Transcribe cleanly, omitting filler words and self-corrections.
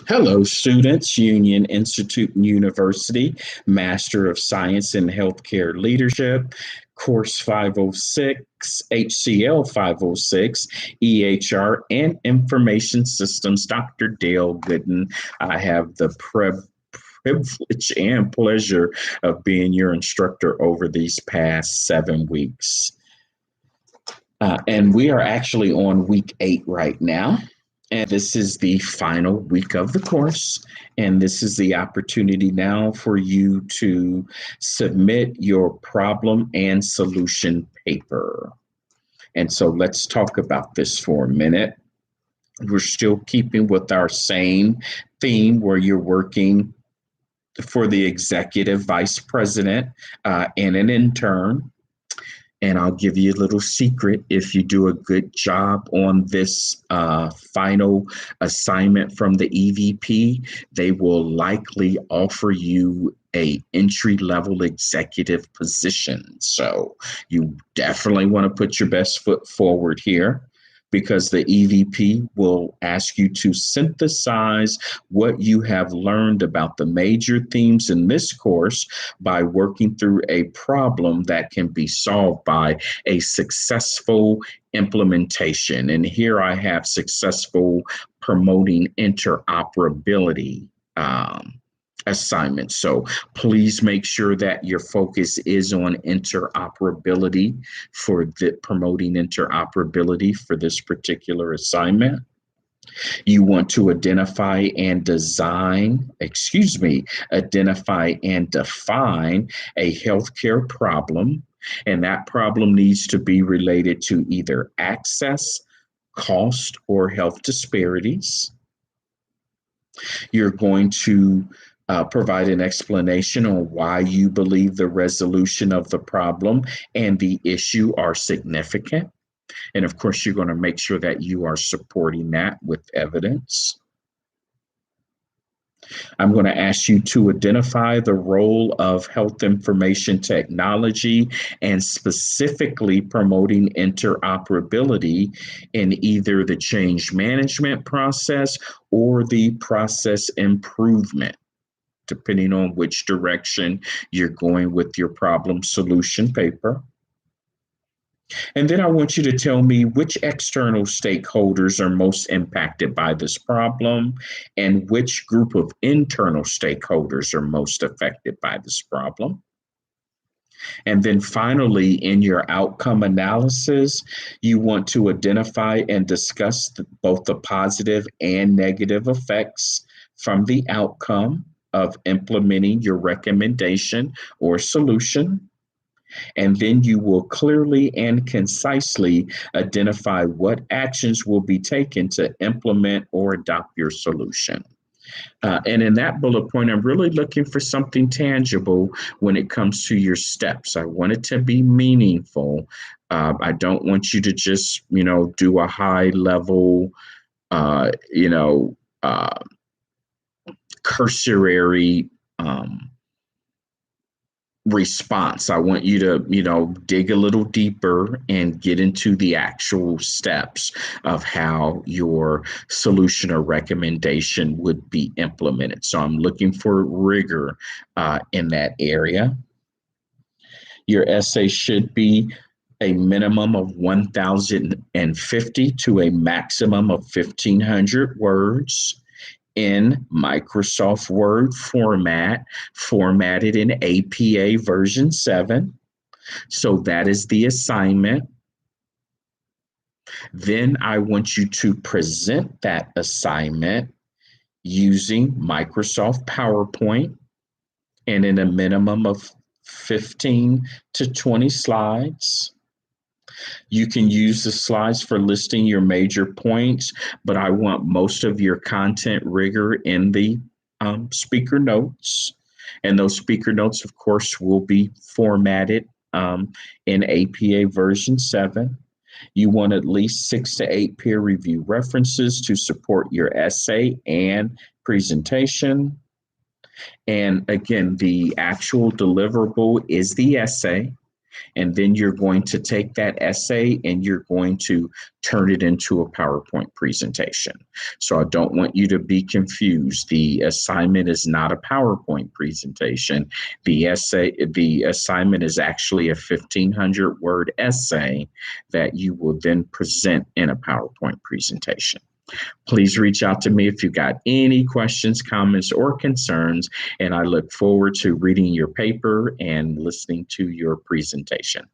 Hello, students, Union Institute and University, Master of Science in Healthcare Leadership, Course 506, HCL 506, EHR, and Information Systems. Dr. Dale Gooden. I have the privilege and pleasure of being your instructor over these past 7 weeks. And we are actually on week 8 right now. And this is the final week of the course. And this is the opportunity now for you to submit your problem and solution paper. And so let's talk about this for a minute. We're still keeping with our same theme where you're working for the executive vice president and an intern. And I'll give you a little secret. If you do a good job on this final assignment from the EVP, they will likely offer you a entry-level executive position. So you definitely want to put your best foot forward here, because the EVP will ask you to synthesize what you have learned about the major themes in this course by working through a problem that can be solved by a successful implementation. And here I have successful promoting interoperability assignment. So please make sure that your focus is on interoperability for promoting interoperability for this particular assignment. You want to identify and define a healthcare problem, and that problem needs to be related to either access, cost, or health disparities. You're going to provide an explanation on why you believe the resolution of the problem and the issue are significant. And of course, you're going to make sure that you are supporting that with evidence. I'm going to ask you to identify the role of health information technology and specifically promoting interoperability in either the change management process or the process improvement, depending on which direction you're going with your problem solution paper. And then I want you to tell me which external stakeholders are most impacted by this problem and which group of internal stakeholders are most affected by this problem. And then finally, in your outcome analysis, you want to identify and discuss both the positive and negative effects from the outcome of implementing your recommendation or solution. And then you will clearly and concisely identify what actions will be taken to implement or adopt your solution. And in that bullet point, I'm really looking for something tangible when it comes to your steps. I want it to be meaningful. I don't want you to just, do a high level, cursory response. I want you to, dig a little deeper and get into the actual steps of how your solution or recommendation would be implemented. So I'm looking for rigor in that area. Your essay should be a minimum of 1,050 to a maximum of 1,500 words in Microsoft Word format, formatted in APA version 7. So that is the assignment. Then I want you to present that assignment using Microsoft PowerPoint and in a minimum of 15 to 20 slides. You can use the slides for listing your major points, but I want most of your content rigor in the speaker notes. And those speaker notes, of course, will be formatted in APA version 7. You want at least 6 to 8 peer review references to support your essay and presentation. And again, the actual deliverable is the essay. And then you're going to take that essay and you're going to turn it into a PowerPoint presentation. So I don't want you to be confused. The assignment is not a PowerPoint presentation. The assignment is actually a 1,500 word essay that you will then present in a PowerPoint presentation. Please reach out to me if you've got any questions, comments, or concerns, and I look forward to reading your paper and listening to your presentation.